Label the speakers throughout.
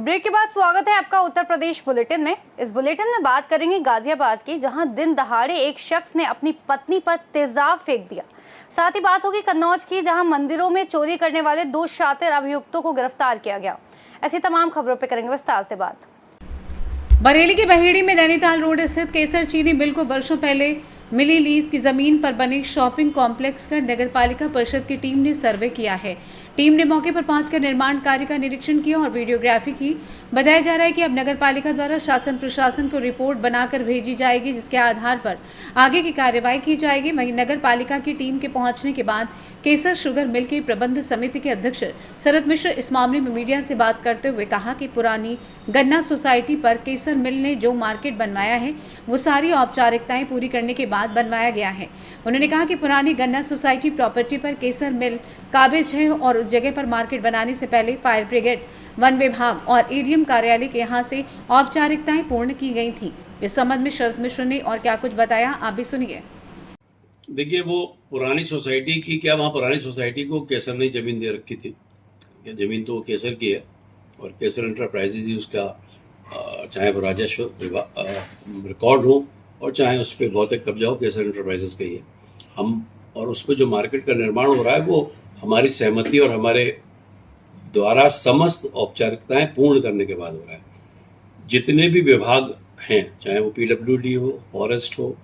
Speaker 1: Break के बाद स्वागत है आपका उत्तर प्रदेश बुलेटिन में। इस बुलेटिन में बात करेंगे गाजियाबाद की, जहां दिन दहाड़े एक शख्स ने अपनी पत्नी पर तेजाब फेंक दिया। साथ ही बात होगी कन्नौज की, जहां मंदिरों में चोरी करने वाले 2 शातिर अभियुक्तों को गिरफ्तार किया गया। ऐसी तमाम खबरों पर करेंगे विस्तार से बात।
Speaker 2: बरेली के बहेड़ी में नैनीताल रोड स्थित केसर चीनी मिल को वर्षों पहले मिली लीज की जमीन पर बने शॉपिंग कॉम्प्लेक्स का नगरपालिका परिषद की टीम ने सर्वे किया है। टीम ने मौके पर पहुंचकर निर्माण कार्य का निरीक्षण किया और वीडियोग्राफी की। बताया जा रहा है कि अब नगरपालिका द्वारा शासन प्रशासन को रिपोर्ट बनाकर भेजी जाएगी, जिसके आधार पर आगे की कार्यवाही की जाएगी। वहीं नगरपालिका की टीम के पहुंचने के बाद केसर शुगर मिल के प्रबंध समिति के अध्यक्ष शरद मिश्र इस मामले में मीडिया से बात करते हुए कहा कि पुरानी गन्ना सोसाइटी पर केसर मिल ने जो मार्केट बनवाया है वो सारी औपचारिकताएं पूरी करने के बाद बनवाया गया है। उन्होंने कहा कि पुरानी गन्ना सोसाइटी प्रॉपर्टी पर केसर मिल काबिज है और उस जगह पर मार्केट बनाने से पहले फायर ब्रिगेड, वन विभाग और एडीएम कार्यालय के यहाँ से औपचारिकताएं पूर्ण की गई थी। इस संबंध में शरद मिश्र ने और क्या कुछ बताया, आप भी सुनिए।
Speaker 3: देखिए, वो पुरानी सोसाइटी की क्या, वहाँ पुरानी सोसाइटी को केसर ने जमीन दे रखी थी। जमीन तो केसर की है और केसर एंटरप्राइजेज ही उसका चाहे वो राजस्व रिकॉर्ड हो और चाहे उस पर भौतिक कब्जा हो, केसर एंटरप्राइजेज का ही है। हम और उस पर जो मार्केट का निर्माण हो रहा है वो हमारी सहमति और हमारे द्वारा समस्त औपचारिकताएं पूर्ण करने के बाद हो रहा है। जितने भी विभाग हैं, चाहे वो पीडब्ल्यूडी हो, फॉरेस्ट हो,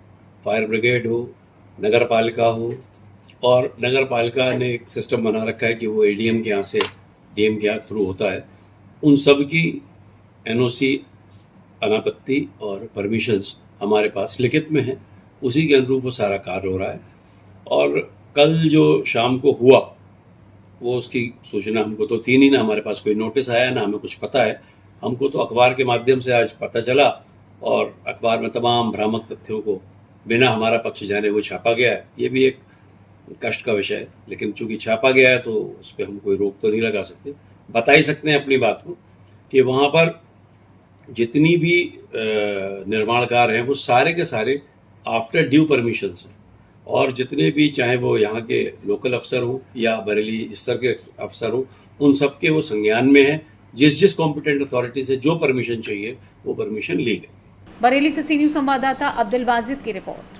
Speaker 3: फायर ब्रिगेड हो, नगर पालिका हो, और नगर पालिका ने एक सिस्टम बना रखा है कि वो एडीएम के यहाँ से डीएम के यहाँ थ्रू होता है। उन सब की एनओसी, अनापत्ति और परमिशंस हमारे पास लिखित में है। उसी के अनुरूप वो सारा कार्य हो रहा है। और कल जो शाम को हुआ वो उसकी सूचना हमको तो थी नहीं, ना हमारे पास कोई नोटिस आया, ना हमें कुछ पता है। हमको तो अखबार के माध्यम से आज पता चला और अखबार में तमाम भ्रामक तथ्यों को बिना हमारा पक्ष जाने वो छापा गया है। ये भी एक कष्ट का विषय है, लेकिन चूंकि छापा गया है तो उस पर हम कोई रोक तो नहीं लगा सकते। बता ही सकते हैं अपनी बात को कि वहाँ पर जितनी भी निर्माण कार्य हैं वो सारे के सारे आफ्टर ड्यू परमिशंस हैं। और जितने भी, चाहे वो यहाँ के लोकल अफसर हो या बरेली स्तर के अफसर हो, उन सब के वो संज्ञान में है। जिस कॉम्पिटेंट अथॉरिटी से जो परमिशन चाहिए वो परमिशन ली गई।
Speaker 2: बरेली से सी न्यूज संवाददाता अब्दुल वाजिद की रिपोर्ट।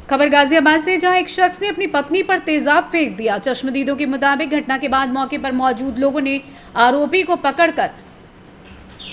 Speaker 2: खबर गाजियाबाद से, जहां एक शख्स ने अपनी पत्नी पर तेजाब फेंक दिया। चश्मदीदों के मुताबिक घटना के बाद मौके पर मौजूद लोगों ने आरोपी को पकड़कर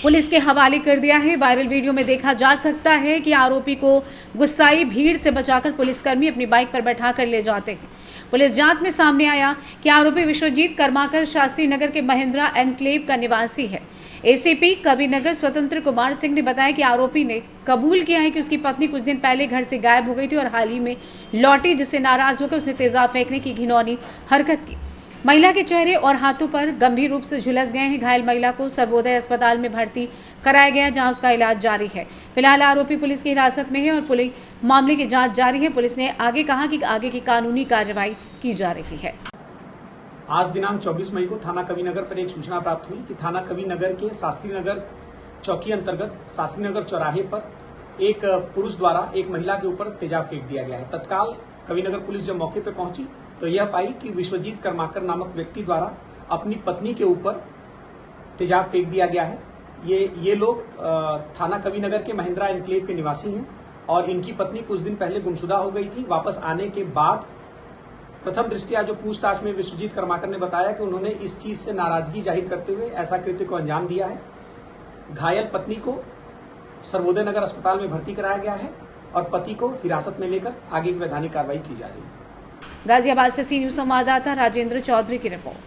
Speaker 2: पुलिस के हवाले कर दिया है। वायरल वीडियो में देखा जा सकता है कि आरोपी को गुस्साई भीड़ से बचाकर पुलिसकर्मी अपनी बाइक पर बैठाकर ले जाते हैं। पुलिस जांच में सामने आया कि आरोपी विश्वजीत कर्माकर शास्त्री नगर के महिंद्रा एनक्लेव का निवासी है। एसीपी कविनगर स्वतंत्र कुमार सिंह ने बताया कि आरोपी ने कबूल किया है कि उसकी पत्नी कुछ दिन पहले घर से गायब हो गई थी और हाल ही में लौटी, जिससे नाराज होकर उसने तेजाब फेंकने की घिनौनी हरकत की। महिला के चेहरे और हाथों पर गंभीर रूप से झुलस गए हैं। घायल महिला को सर्वोदय अस्पताल में भर्ती कराया गया, जहां उसका इलाज जारी है। फिलहाल आरोपी पुलिस की हिरासत में है और पुलिस मामले की जांच जारी है। पुलिस ने आगे कहा कि आगे की कानूनी कार्रवाई की जा रही है।
Speaker 4: आज दिनांक 24 मई को थाना कविनगर पर एक सूचना प्राप्त हुई कि थाना कविनगर के शास्त्री नगर चौकी अंतर्गत शास्त्री नगर चौराहे पर एक पुरुष द्वारा एक महिला के ऊपर तेजाब फेंक दिया गया है। तत्काल कविनगर पुलिस जब मौके पर पहुंची तो यह पाई कि विश्वजीत कर्माकर नामक व्यक्ति द्वारा अपनी पत्नी के ऊपर तेजाब फेंक दिया गया है। ये लोग थाना कविनगर के महिंद्रा एनक्लेव के निवासी हैं और इनकी पत्नी कुछ दिन पहले गुमशुदा हो गई थी। वापस आने के बाद प्रथम दृष्टया जो पूछताछ में विश्वजीत कर्माकर ने बताया कि उन्होंने इस चीज से नाराजगी जाहिर करते हुए ऐसा कृत्य को अंजाम दिया है। घायल पत्नी को सर्वोदय नगर अस्पताल में भर्ती कराया गया है और पति को हिरासत में लेकर आगे की वैधानिक कार्रवाई की जा रही है।
Speaker 2: गाजियाबाद से सी न्यूज संवाददाता राजेंद्र चौधरी की रिपोर्ट।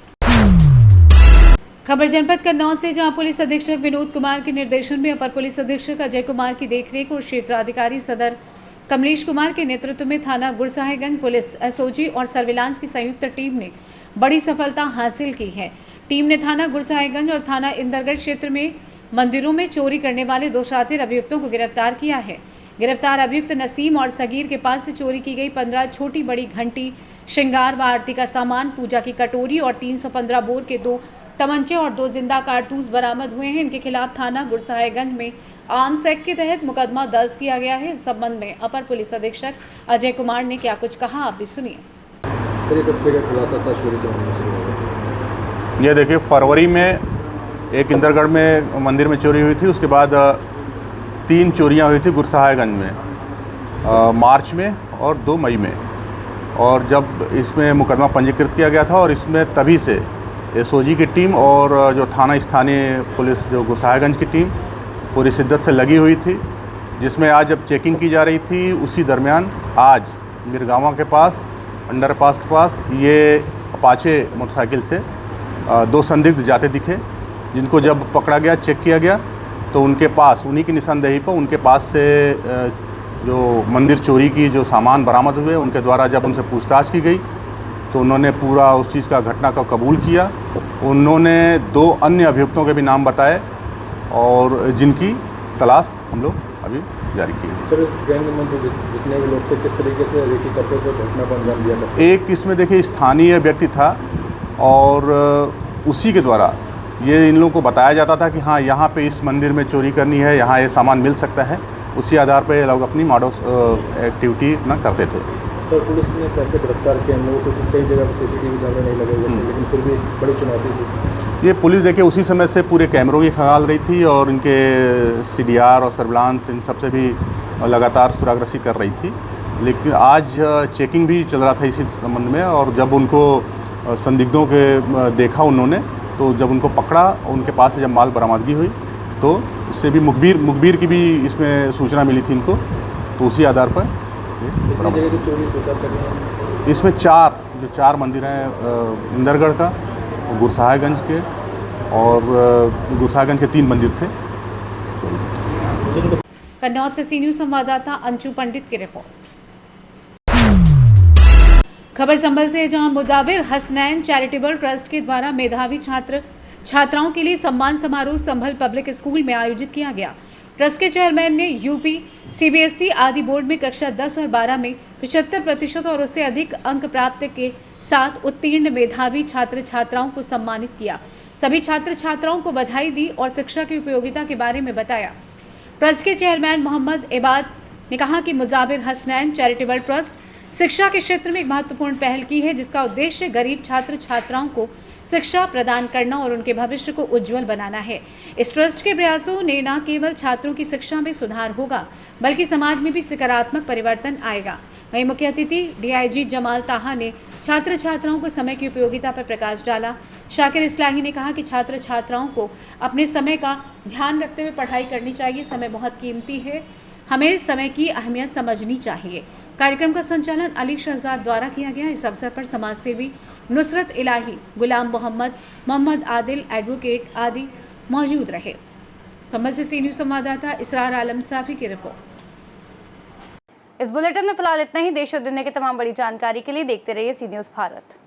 Speaker 2: खबर जनपद कन्नौज से, जहां पुलिस अधीक्षक विनोद कुमार के निर्देशन में अपर पुलिस अधीक्षक अजय कुमार की देखरेख और क्षेत्राधिकारी सदर कमलेश कुमार के नेतृत्व में थाना गुरसाहिबगंज पुलिस, एसओजी और सर्विलांस की संयुक्त टीम ने बड़ी सफलता हासिल की है। टीम ने थाना गुरसाहिबगंज और थाना इंदरगढ़ क्षेत्र में मंदिरों में चोरी करने वाले 2 शातिर अभियुक्तों को गिरफ्तार किया है। गिरफ्तार अभियुक्त नसीम और सगीर के पास से चोरी की गई 15 छोटी बड़ी घंटी, श्रृंगार व आरती का सामान, पूजा की कटोरी और 315 बोर के 2 तमंचे और 2 जिंदा कारतूस बरामद हुए हैं। इनके खिलाफ थाना गुरसाहिबगंज में आर्म्स एक्ट के तहत मुकदमा दर्ज किया गया है। इस संबंध में अपर पुलिस अधीक्षक अजय कुमार ने क्या कुछ कहा, आप भी सुनिए।
Speaker 5: सर, किस तरह का खुलासा था चोरी के मामले से?
Speaker 6: ये देखिए, फरवरी में
Speaker 5: एक इंदरगढ़ में मंदिर में चोरी हुई थी, उसके बाद 3 चोरियां हुई थी गुरसहायगंज में मार्च में और 2 मई में। और जब इसमें मुकदमा पंजीकृत किया गया था और इसमें तभी से एसओजी की टीम और जो थाना स्थानीय पुलिस जो गुरसहायगंज की टीम पूरी शिद्दत से लगी हुई थी, जिसमें आज जब चेकिंग की जा रही थी उसी दरमियान आज मिरगावा के पास अंडरपास के पास ये अपाचे मोटरसाइकिल से 2 संदिग्ध जाते दिखे, जिनको जब पकड़ा गया, चेक किया गया तो उनके पास, उन्हीं की निशानदेही पर उनके पास से जो मंदिर चोरी की जो सामान बरामद हुए, उनके द्वारा जब उनसे पूछताछ की गई तो उन्होंने पूरा उस चीज़ का घटना का कबूल किया। उन्होंने 2 अन्य अभियुक्तों के भी नाम बताए और जिनकी तलाश हम लोग अभी जारी की है।
Speaker 6: सर, इस गैंग में जो जितने भी लोग थे किस तरीके से रेकी करते थे, घटना को अंजाम दिया करते?
Speaker 5: एक इसमें देखिए स्थानीय व्यक्ति था और उसी के द्वारा ये इन लोगों को बताया जाता था कि हाँ यहाँ पे इस मंदिर में चोरी करनी है, यहाँ ये सामान मिल सकता है। उसी आधार पर ये लोग अपनी मॉडल एक्टिविटी अपना करते थे।
Speaker 6: सर, पुलिस ने कैसे गिरफ्तार किया इन लोगों को? कई जगह पर सीसीटीवी कैमरे नहीं लगे हुए थे, लेकिन फिर भी बड़ी चुनौती थी।
Speaker 5: ये पुलिस देखिए उसी समय से पूरे कैमरों की खंगाल रही थी और इनके सीडीआर और सर्विलांस इन सब से भी लगातार सुरागरसी कर रही थी। लेकिन आज चेकिंग भी चल रहा था इसी संबंध में, और जब उनको संदिग्धों के देखा उन्होंने, तो जब उनको पकड़ा, उनके पास से जब माल बरामदगी हुई तो इससे भी मुखबिर की भी इसमें सूचना मिली थी इनको, तो उसी आधार पर
Speaker 6: कितनी जगह की चोरी स्वीकार कर रहे हैं?
Speaker 5: इसमें 4 मंदिर हैं इंदरगढ़ का, गुरसहायगंज के और गुरसहायगंज के 3 मंदिर थे।
Speaker 2: कन्नौज से सी न्यूज संवाददाता अंशु पंडित की रिपोर्ट। खबर संभल से, जहां मुजाबिर हसनैन चैरिटेबल ट्रस्ट के द्वारा मेधावी छात्राओं के लिए सम्मान समारोह संभल पब्लिक स्कूल में आयोजित किया गया। ट्रस्ट के चेयरमैन ने यूपी सीबीएसई आदि बोर्ड में कक्षा 10 और 12 में 75% और उससे अधिक अंक प्राप्त के साथ उत्तीर्ण मेधावी छात्र छात्राओं को सम्मानित किया। सभी छात्र छात्राओं को बधाई दी और शिक्षा की उपयोगिता के बारे में बताया। ट्रस्ट के चेयरमैन मोहम्मद इबाद ने कहा कि मुजाबिर हसनैन चैरिटेबल ट्रस्ट शिक्षा के क्षेत्र में एक महत्वपूर्ण पहल की है, जिसका उद्देश्य गरीब छात्र छात्राओं को शिक्षा प्रदान करना और उनके भविष्य को उज्जवल बनाना है। इस ट्रस्ट के प्रयासों ने न केवल छात्रों की शिक्षा में सुधार होगा, बल्कि समाज में भी सकारात्मक परिवर्तन आएगा। वहीं मुख्य अतिथि डीआईजी जमाल ताहा ने छात्र छात्राओं को समय की उपयोगिता पर प्रकाश डाला। शाकिर इस्लाही ने कहा कि छात्र छात्राओं को अपने समय का ध्यान रखते हुए पढ़ाई करनी चाहिए। समय बहुत कीमती है, हमें समय की अहमियत समझनी चाहिए। कार्यक्रम का संचालन अली शहजाद द्वारा किया गया। इस अवसर पर समाज सेवी नुसरत इलाही, गुलाम मोहम्मद आदिल, एडवोकेट आदि मौजूद रहे। संभल से सी न्यूज संवाददाता इसरार आलम साफी की रिपोर्ट।
Speaker 1: इस बुलेटिन में फिलहाल इतना ही। देश और दुनिया की तमाम बड़ी जानकारी के लिए देखते रहिए सी न्यूज भारत।